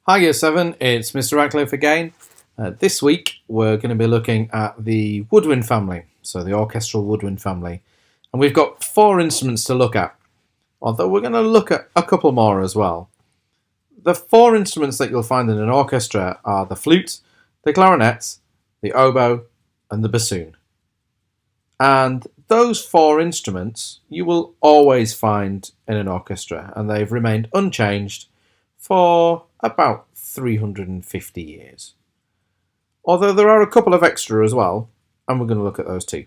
Hi Year 7, it's Mr. Radcliffe again. This week we're going to be looking at the woodwind family, so the orchestral woodwind family. And we've got 4 instruments to look at, although we're going to look at a couple more as well. The 4 instruments that you'll find in an orchestra are the flute, the clarinet, the oboe, and the bassoon. And those 4 instruments you will always find in an orchestra, and they've remained unchanged for about 350 years. Although there are a couple of extra as well, and we're going to look at those too.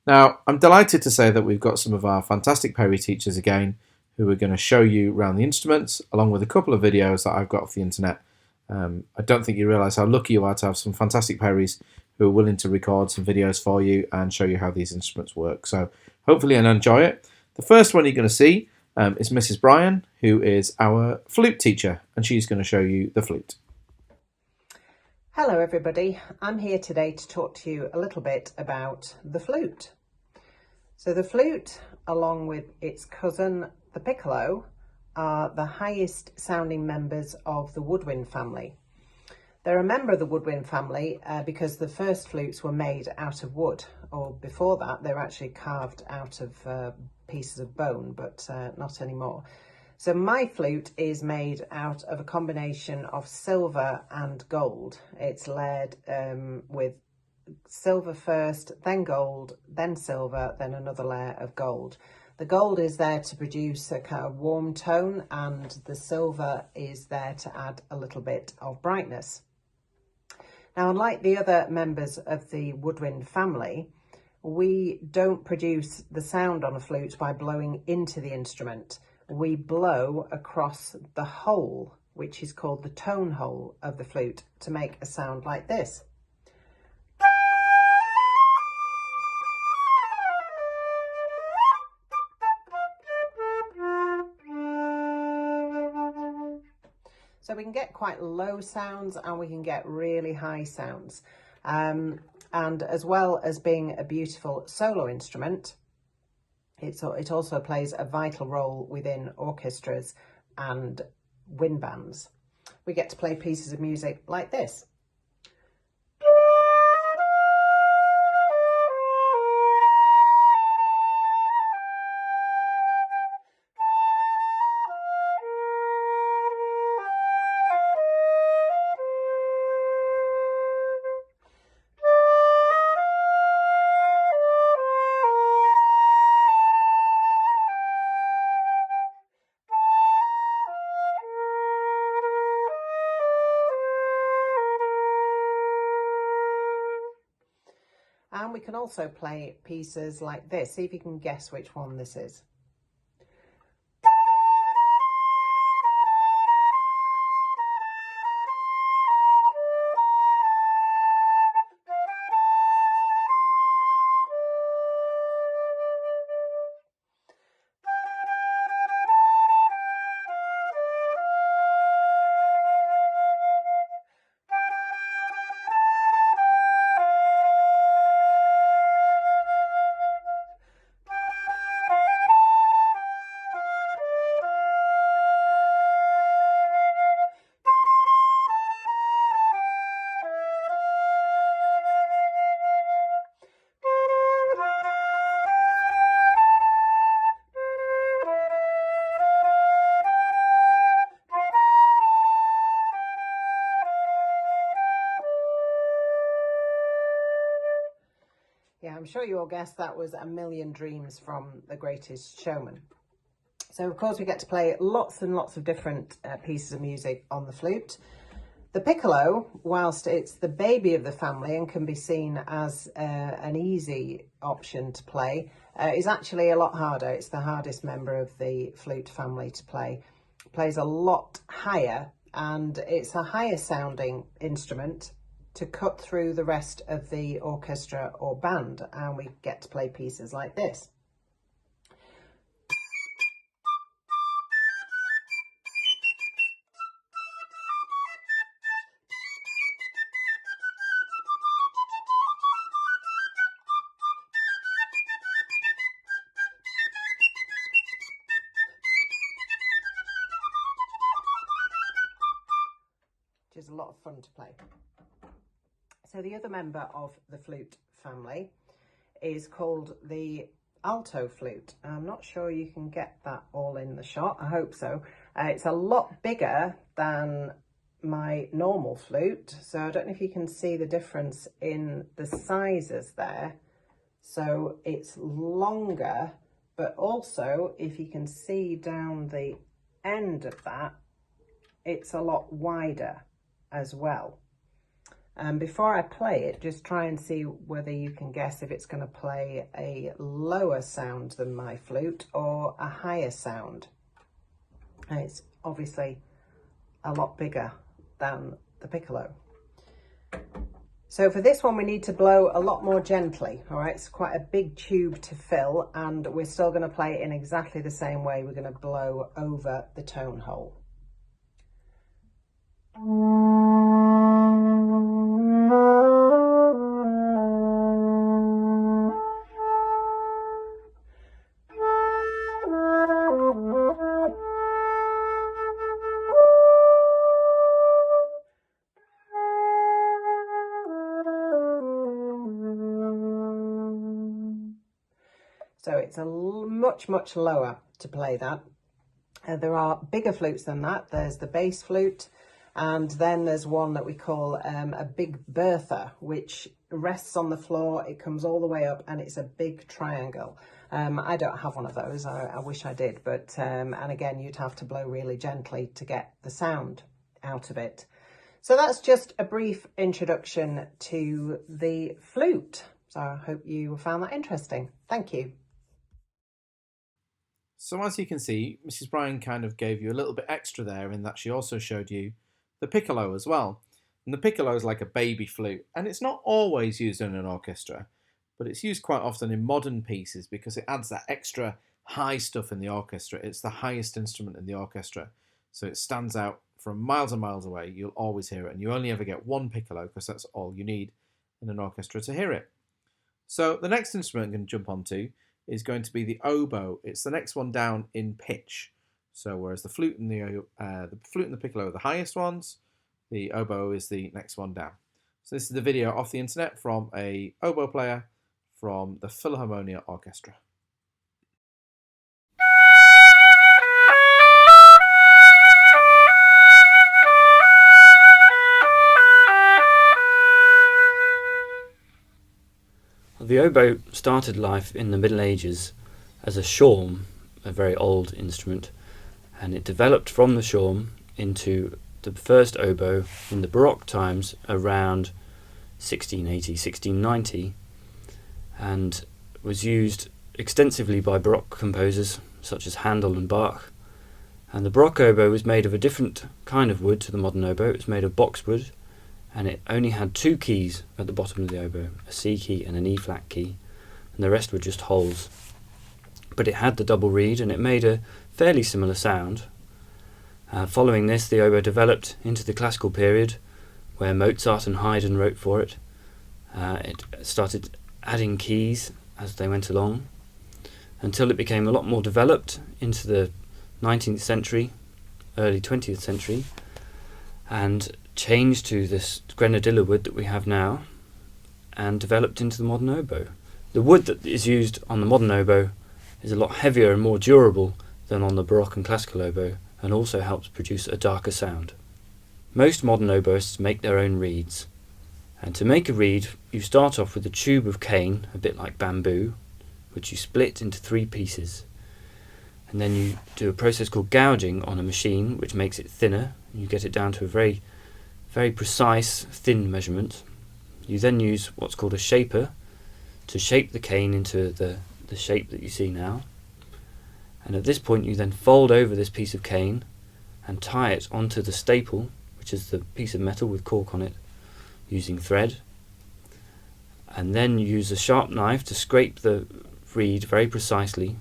Now, I'm delighted to say that we've got some of our fantastic Perry teachers again who are going to show you around the instruments, along with a couple of videos that I've got off the internet. I don't think you realise how lucky you are to have some fantastic Perrys who are willing to record some videos for you and show you how these instruments work. So hopefully you'll enjoy it. The first one you're going to see is Mrs. Bryan, who is our flute teacher, and she's going to show you the flute. Hello everybody, I'm here today to talk to you a little bit about the flute. So the flute, along with its cousin the piccolo, are the highest sounding members of the woodwind family. They're a member of the woodwind family because the first flutes were made out of wood, or before that they were actually carved out of pieces of bone, but not anymore. So my flute is made out of a combination of silver and gold. It's layered with silver first, then gold, then silver, then another layer of gold. The gold is there to produce a kind of warm tone, and the silver is there to add a little bit of brightness. Now, unlike the other members of the woodwind family, we don't produce the sound on a flute by blowing into the instrument. We blow across the hole, which is called the tone hole of the flute, to make a sound like this. So we can get quite low sounds and we can get really high sounds. And as well as being a beautiful solo instrument, it also plays a vital role within orchestras and wind bands. We get to play pieces of music like this. And we can also play pieces like this. See if you can guess which one this is. Yeah, I'm sure you all guessed that was A Million Dreams from The Greatest Showman. So of course we get to play lots and lots of different pieces of music on the flute. The piccolo, whilst it's the baby of the family and can be seen as an easy option to play, is actually a lot harder. It's the hardest member of the flute family to play. It plays a lot higher, and it's a higher sounding instrument to cut through the rest of the orchestra or band, and we get to play pieces like this. which is a lot of fun to play. So the other member of the flute family is called the alto flute. I'm not sure you can get that all in the shot. I hope so. It's a lot bigger than my normal flute, so I don't know if you can see the difference in the sizes there. So it's longer, but also if you can see down the end of that, it's a lot wider as well. And before I play it, just try and see whether you can guess if it's going to play a lower sound than my flute or a higher sound. And it's obviously a lot bigger than the piccolo. So for this one, we need to blow a lot more gently. All right, it's quite a big tube to fill, and we're still going to play it in exactly the same way. We're going to blow over the tone hole. So it's a much lower to play that. There are bigger flutes than that. There's the bass flute, and then there's one that we call a big Bertha, which rests on the floor. It comes all the way up, and it's a big triangle. I don't have one of those. I wish I did, but and again, you'd have to blow really gently to get the sound out of it. So that's just a brief introduction to the flute. So I hope you found that interesting. Thank you. So as you can see, Mrs. Bryan kind of gave you a little bit extra there in that she also showed you the piccolo as well. And the piccolo is like a baby flute, and it's not always used in an orchestra, but it's used quite often in modern pieces because it adds that extra high stuff in the orchestra. It's the highest instrument in the orchestra, so it stands out from miles and miles away. You'll always hear it, and you only ever get one piccolo because that's all you need in an orchestra to hear it. So the next instrument I'm going to jump onto is going to be the oboe. It's the next one down in pitch. So whereas the flute and the piccolo are the highest ones, the oboe is the next one down. So this is the video off the internet from a oboe player from the Philharmonia Orchestra. The oboe started life in the Middle Ages as a shawm, a very old instrument, and it developed from the shawm into the first oboe in the Baroque times around 1680, 1690, and was used extensively by Baroque composers such as Handel and Bach. And the Baroque oboe was made of a different kind of wood to the modern oboe. It was made of boxwood, and it only had two keys at the bottom of the oboe, a C key and an E flat key, and the rest were just holes. But it had the double reed, and it made a fairly similar sound. Following this, the oboe developed into the classical period, where Mozart and Haydn wrote for it. It started adding keys as they went along, until it became a lot more developed into the 19th century, early 20th century, and changed to this grenadilla wood that we have now, and developed into the modern oboe. The wood that is used on the modern oboe is a lot heavier and more durable than on the Baroque and classical oboe, and also helps produce a darker sound. Most modern oboists make their own reeds, and to make a reed you start off with a tube of cane, a bit like bamboo, which you split into 3 pieces, and then you do a process called gouging on a machine which makes it thinner, and you get it down to a very precise thin measurement. You then use what's called a shaper to shape the cane into the shape that you see now, and at this point you then fold over this piece of cane and tie it onto the staple, which is the piece of metal with cork on it, using thread, and then you use a sharp knife to scrape the reed very precisely,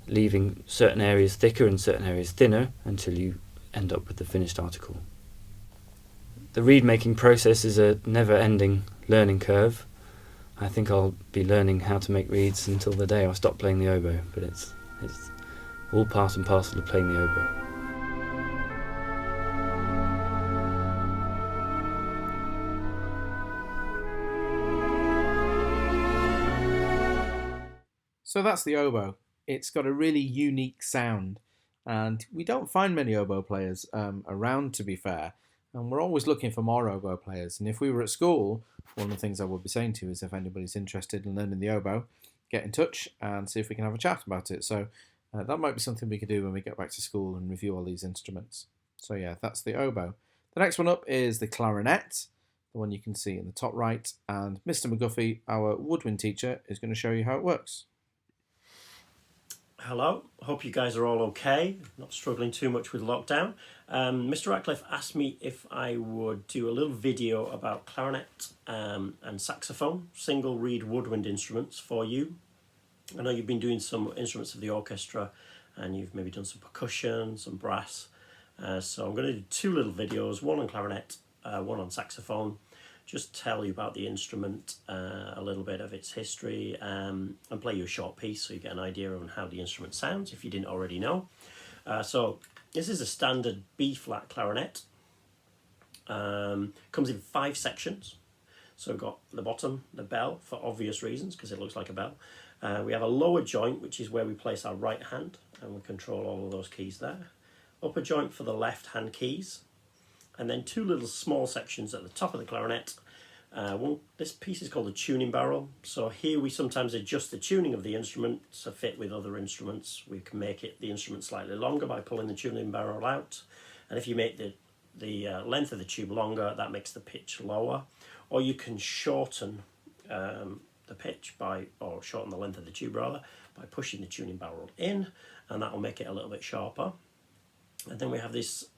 leaving certain areas thicker and certain areas thinner until you end up with the finished article. The reed making process is a never-ending learning curve. I think I'll be learning how to make reeds until the day I stop playing the oboe, but it's all part and parcel of playing the oboe. So that's the oboe. It's got a really unique sound, and we don't find many oboe players around, to be fair. And we're always looking for more oboe players. And if we were at school, one of the things I would be saying to you is if anybody's interested in learning the oboe, get in touch and see if we can have a chat about it. So that might be something we could do when we get back to school and review all these instruments. So yeah, that's the oboe. The next one up is the clarinet, the one you can see in the top right. And Mr. McGuffey, our woodwind teacher, is going to show you how it works. Hello, hope you guys are all okay, not struggling too much with lockdown. Mr. Ratcliffe asked me if I would do a little video about clarinet and saxophone, single reed woodwind instruments for you. I know you've been doing some instruments of the orchestra and you've maybe done some percussion, some brass. So I'm going to do two little videos, one on clarinet, one on saxophone. Just tell you about the instrument, a little bit of its history, and play you a short piece so you get an idea on how the instrument sounds if you didn't already know. So this is a standard B-flat clarinet. Comes in 5 sections. So we've got the bottom, the bell, for obvious reasons, because it looks like a bell. We have a lower joint, which is where we place our right hand, and we control all of those keys there. Upper joint for the left hand keys. And then 2 little small sections at the top of the clarinet. This piece is called a tuning barrel. So here we sometimes adjust the tuning of the instrument to fit with other instruments. We can make the instrument slightly longer by pulling the tuning barrel out. And if you make the length of the tube longer, that makes the pitch lower. Or you can shorten the pitch or shorten the length of the tube rather, by pushing the tuning barrel in, and that will make it a little bit sharper. And then we have this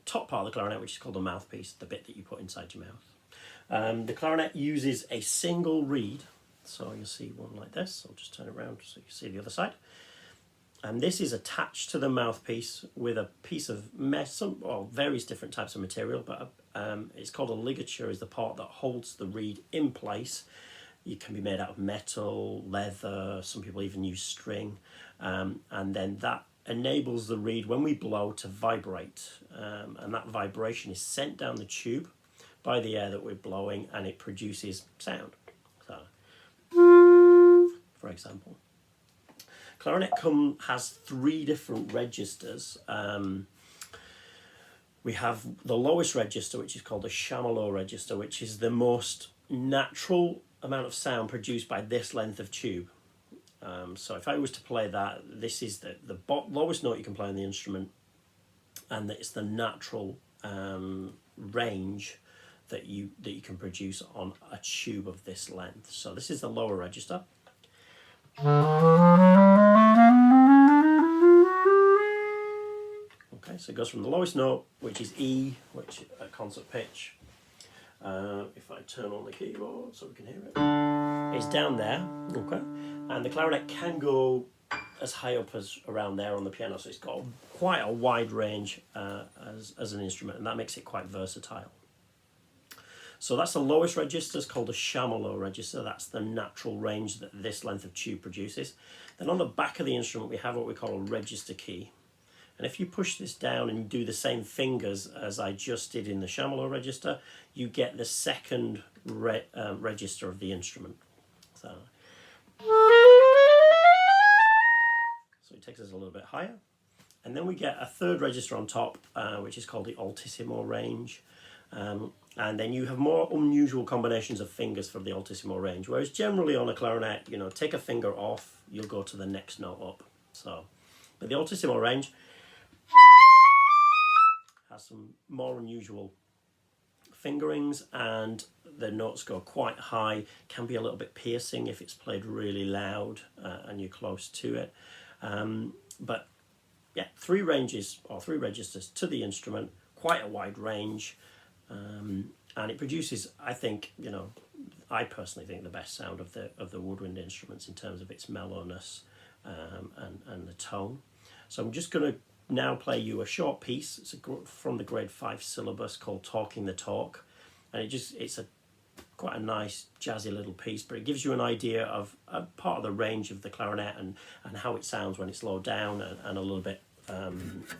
top part of the clarinet, which is called the mouthpiece, the bit that you put inside your mouth. The clarinet uses a single reed, so you'll see one like this. I'll just turn it around so you can see the other side. And this is attached to the mouthpiece with a piece of mesh, various different types of material, but it's called a ligature, is the part that holds the reed in place. It can be made out of metal, leather, some people even use string, and then that enables the reed, when we blow, to vibrate, and that vibration is sent down the tube by the air that we're blowing, and it produces sound. So, for example, clarinet has 3 different registers. We have the lowest register, which is called a chamallow register, which is the most natural amount of sound produced by this length of tube. So if I was to play that, this is the lowest note you can play on the instrument, and it's the natural range that you can produce on a tube of this length. So this is the lower register. Okay, so it goes from the lowest note, which is E, which is a concert pitch. If I turn on the keyboard so we can hear it, it's down there, okay? And the clarinet can go as high up as around there on the piano, so it's got quite a wide range as an instrument, and that makes it quite versatile. So that's the lowest register, it's called a chamallow register. That's the natural range that this length of tube produces. Then on the back of the instrument we have what we call a register key. And if you push this down and do the same fingers as I just did in the chamallow register, you get the second register of the instrument. So it takes us a little bit higher. And then we get a third register on top, which is called the altissimo range. And then you have more unusual combinations of fingers for the altissimo range, whereas generally on a clarinet, take a finger off, you'll go to the next note up. But the altissimo range has some more unusual fingerings, and the notes go quite high, can be a little bit piercing if it's played really loud and you're close to it. But yeah, 3 registers to the instrument, quite a wide range, and it produces, I think, I personally think the best sound of the woodwind instruments in terms of its mellowness and the tone. So I'm just going to now play you a short piece. It's from the grade 5 syllabus called Talking the Talk, and it's quite a nice jazzy little piece, but it gives you an idea of a part of the range of the clarinet and how it sounds when it's low down and a little bit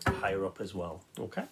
higher up as well. Okay.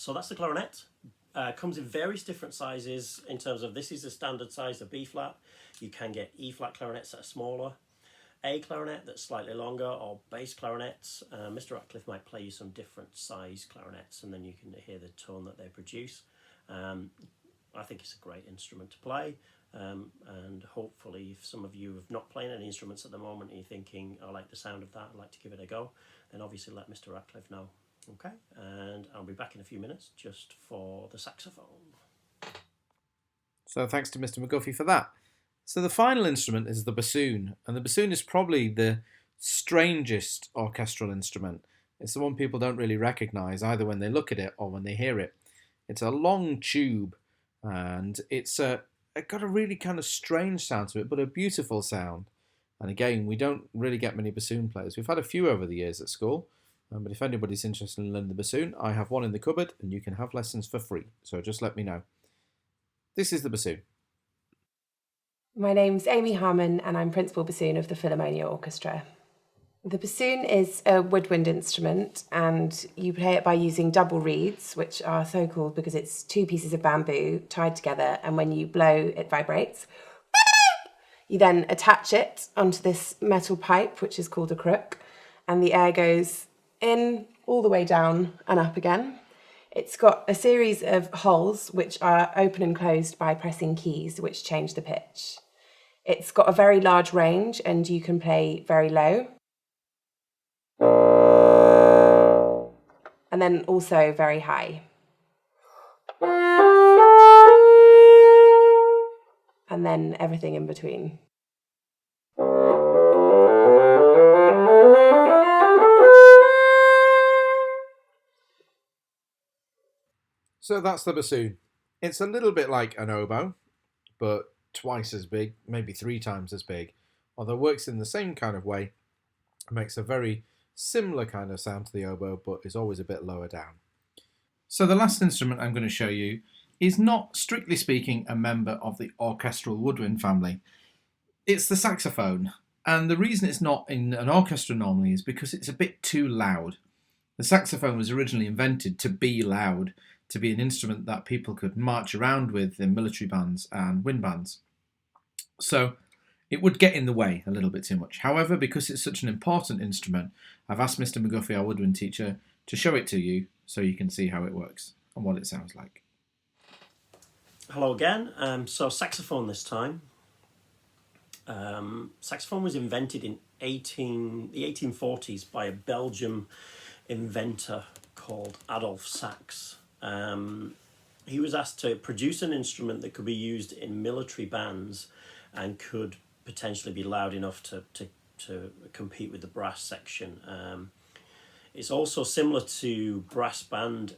So that's the clarinet. Comes in various different sizes in terms of this is the standard size, the B flat. You can get E flat clarinets that are smaller, A clarinet that's slightly longer, or bass clarinets. Mr. Ratcliffe might play you some different size clarinets, and then you can hear the tone that they produce. I think it's a great instrument to play, and hopefully if some of you have not playing any instruments at the moment and you're thinking, I like the sound of that, I'd like to give it a go, then obviously let Mr. Ratcliffe know. Okay, and I'll be back in a few minutes just for the saxophone. So thanks to Mr. McGuffey for that. So the final instrument is the bassoon, and the bassoon is probably the strangest orchestral instrument. It's the one people don't really recognise either when they look at it or when they hear it. It's a long tube, and it got a really kind of strange sound to it, but a beautiful sound. And again, we don't really get many bassoon players. We've had a few over the years at school, but if anybody's interested in learning the bassoon, I have one in the cupboard, and you can have lessons for free. So just let me know. This is the bassoon. My name's Amy Harmon and I'm Principal Bassoon of the Philharmonia Orchestra. The bassoon is a woodwind instrument and you play it by using double reeds, which are so called because it's two pieces of bamboo tied together, and when you blow it vibrates. You then attach it onto this metal pipe, which is called a crook, and the air goes in all the way down and up again. It's got a series of holes which are open and closed by pressing keys which change the pitch. It's got a very large range and you can play very low. And then also very high. And then everything in between. So that's the bassoon. It's a little bit like an oboe, but twice as big, maybe 3 times as big, although it works in the same kind of way. It makes a very similar kind of sound to the oboe, but is always a bit lower down. So the last instrument I'm going to show you is not, strictly speaking, a member of the orchestral woodwind family. It's the saxophone, and the reason it's not in an orchestra normally is because it's a bit too loud. The saxophone was originally invented to be loud, to be an instrument that people could march around with in military bands and wind bands. So it would get in the way a little bit too much. However, because it's such an important instrument, I've asked Mr. McGuffey, our woodwind teacher, to show it to you so you can see how it works and what it sounds like. Hello again. So saxophone this time. Saxophone was invented in the 1840s by a Belgian inventor called Adolf Sax. He was asked to produce an instrument that could be used in military bands and could potentially be loud enough to compete with the brass section. It's also similar to brass band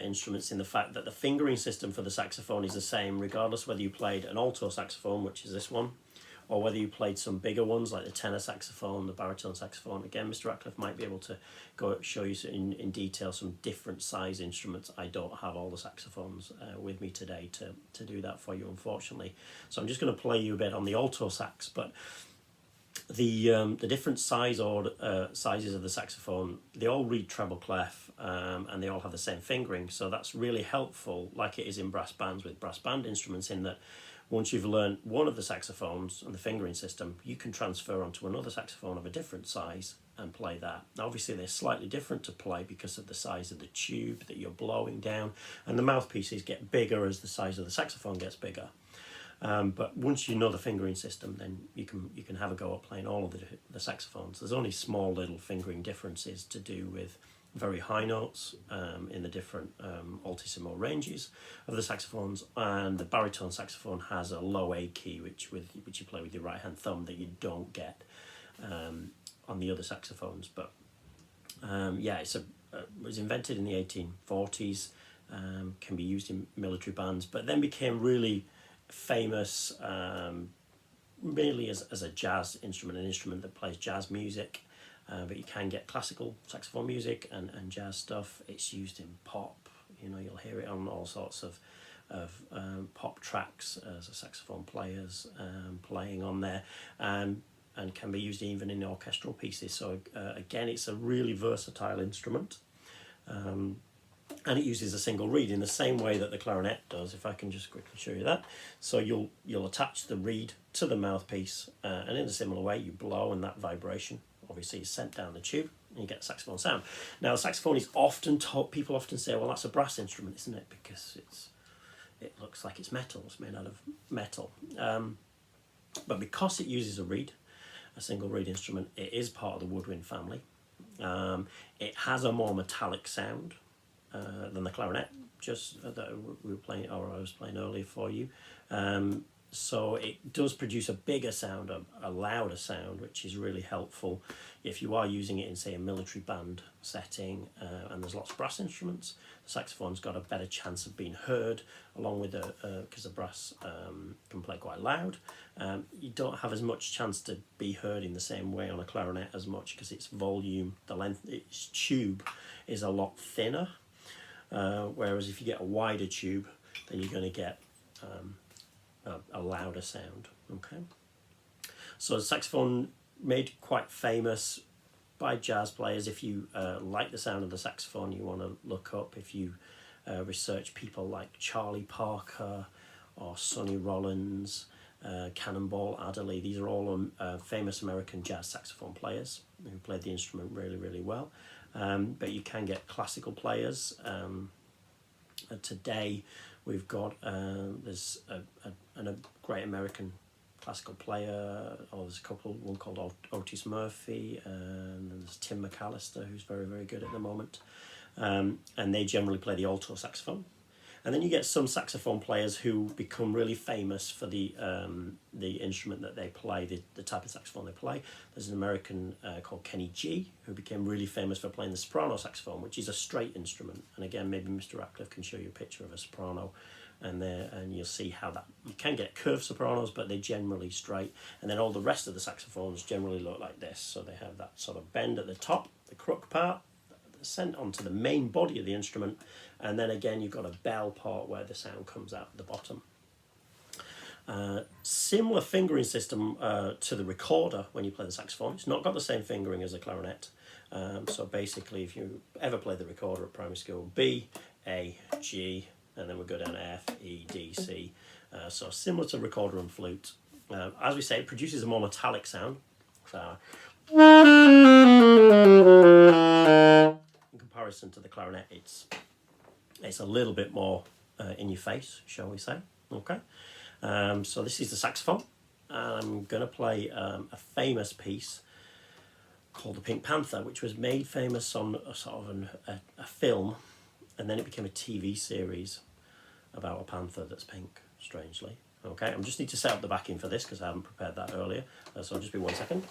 instruments in the fact that the fingering system for the saxophone is the same regardless whether you played an alto saxophone, which is this one, or whether you played some bigger ones like the tenor saxophone, the baritone saxophone. Again, Mr. Ratcliffe might be able to go show you in detail some different size instruments. I don't have all the saxophones with me today to do that for you, unfortunately. So I'm just going to play you a bit on the alto sax, but the different sizes of the saxophone, they all read treble clef, and they all have the same fingering, so that's really helpful, like it is in brass bands with brass band instruments, in that once you've learned one of the saxophones and the fingering system, you can transfer onto another saxophone of a different size and play that. Now, obviously they're slightly different to play because of the size of the tube that you're blowing down, and the mouthpieces get bigger as the size of the saxophone gets bigger. But once you know the fingering system, then you can have a go at playing all of the saxophones. There's only small little fingering differences to do with very high notes in the different altissimo ranges of the saxophones, and the baritone saxophone has a low A key, which you play with your right hand thumb, that you don't get on the other saxophones. But yeah, it was invented in the 1840s, can be used in military bands, but then became really famous merely as a jazz instrument, an instrument that plays jazz music. But you can get classical saxophone music and jazz stuff. It's used in pop. You'll hear it on all sorts of pop tracks as a saxophone players playing on there, and can be used even in orchestral pieces. So again, it's a really versatile instrument. and it uses a single reed in the same way that the clarinet does. If I can just quickly show you that. So you'll attach the reed to the mouthpiece, and in a similar way you blow, and that vibration obviously is sent down the tube and you get saxophone sound. Now the saxophone is often taught, people often say, well, that's a brass instrument, isn't it? Because it looks like it's metal, it's made out of metal. But because it uses a reed, a single reed instrument, it is part of the woodwind family. It has a more metallic sound than the clarinet, just that we were playing, or I was playing earlier for you. So it does produce a bigger sound, a louder sound, which is really helpful if you are using it in, say, a military band setting, and there's lots of brass instruments. The saxophone's got a better chance of being heard, along with because the brass can play quite loud. You don't have as much chance to be heard in the same way on a clarinet as much, because its volume, the length, its tube is a lot thinner. Whereas if you get a wider tube, then you're going to get a louder sound. Okay, so the saxophone made quite famous by jazz players. If you like the sound of the saxophone, you want to look up, if you research people like Charlie Parker or Sonny Rollins, Cannonball Adderley. These are all famous American jazz saxophone players who played the instrument really, really well. But you can get classical players. Today we've got there's a great American classical player, or there's a couple, one called Otis Murphy, and there's Tim McAllister, who's very, very good at the moment. And they generally play the alto saxophone. And then you get some saxophone players who become really famous for the instrument that they play, the type of saxophone they play. There's an American called Kenny G, who became really famous for playing the soprano saxophone, which is a straight instrument. And again, maybe Mr. Ratcliffe can show you a picture of a soprano, and you'll see how that, you can get curved sopranos, but they're generally straight. And then all the rest of the saxophones generally look like this. So they have that sort of bend at the top, the crook part, sent onto the main body of the instrument, and then again you've got a bell part where the sound comes out at the bottom. Similar fingering system to the recorder when you play the saxophone. It's not got the same fingering as a clarinet. So basically, if you ever play the recorder at primary school, B, A, G, and then we go down F, E, D, C. So similar to recorder and flute. As we say, it produces a more metallic sound. So in comparison to the clarinet, it's a little bit more in your face, shall we say. Okay, so this is the saxophone. I'm going to play a famous piece called The Pink Panther, which was made famous on a sort of a film, and then it became a TV series about a panther that's pink, strangely. Okay, I just need to set up the backing for this because I haven't prepared that earlier, so just be 1 second.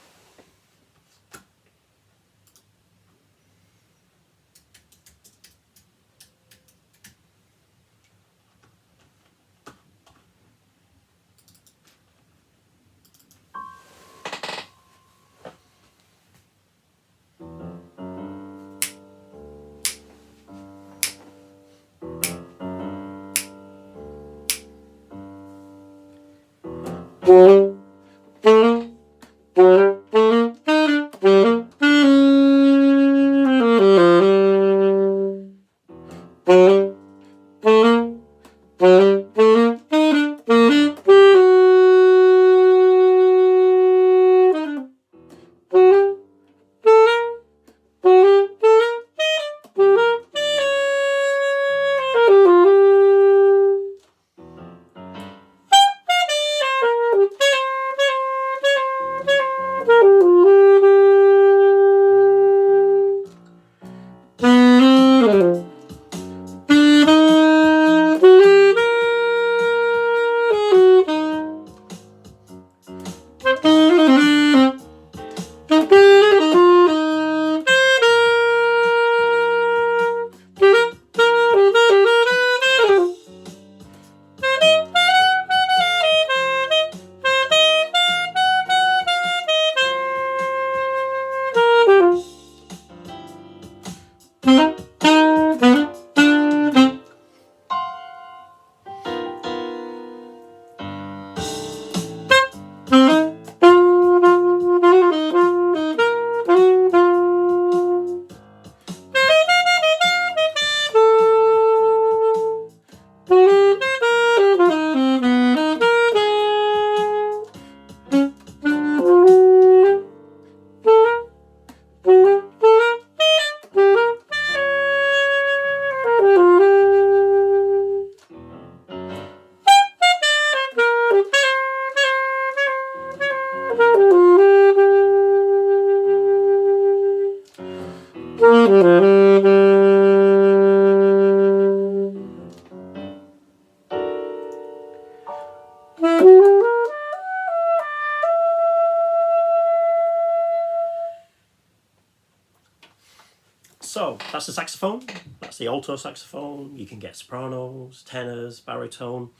So that's the saxophone. That's the alto saxophone. You can get sopranos, tenors, baritone.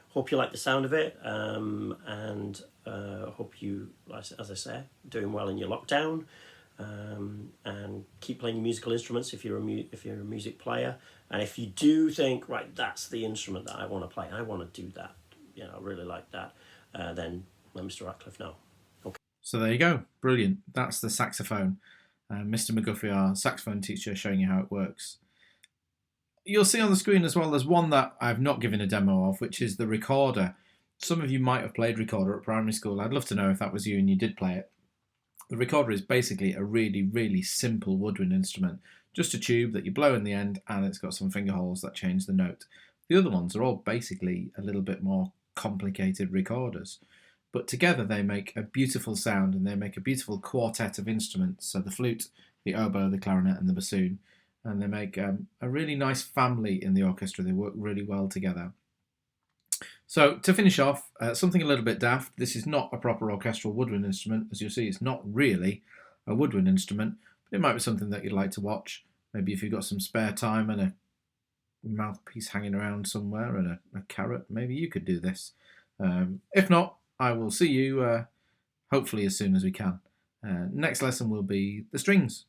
Hope you like the sound of it, and hope you, as I say, doing well in your lockdown, and keep playing your musical instruments if you're a music player. And if you do think, right, that's the instrument that I want to play, I want to do that, I really like that, then let Mr. Ratcliffe know. Okay. So there you go, brilliant. That's the saxophone. Mr. McGuffey, our saxophone teacher, showing you how it works. You'll see on the screen as well, there's one that I've not given a demo of, which is the recorder. Some of you might have played recorder at primary school. I'd love to know if that was you and you did play it. The recorder is basically a really, really simple woodwind instrument. Just a tube that you blow in the end, and it's got some finger holes that change the note. The other ones are all basically a little bit more complicated recorders. But together they make a beautiful sound, and they make a beautiful quartet of instruments. So the flute, the oboe, the clarinet and the bassoon. And they make a really nice family in the orchestra. They work really well together. So to finish off, something a little bit daft. This is not a proper orchestral woodwind instrument. As you'll see, it's not really a woodwind instrument, but it might be something that you'd like to watch. Maybe if you've got some spare time and a mouthpiece hanging around somewhere and a carrot, maybe you could do this. If not, I will see you hopefully as soon as we can. Next lesson will be the strings.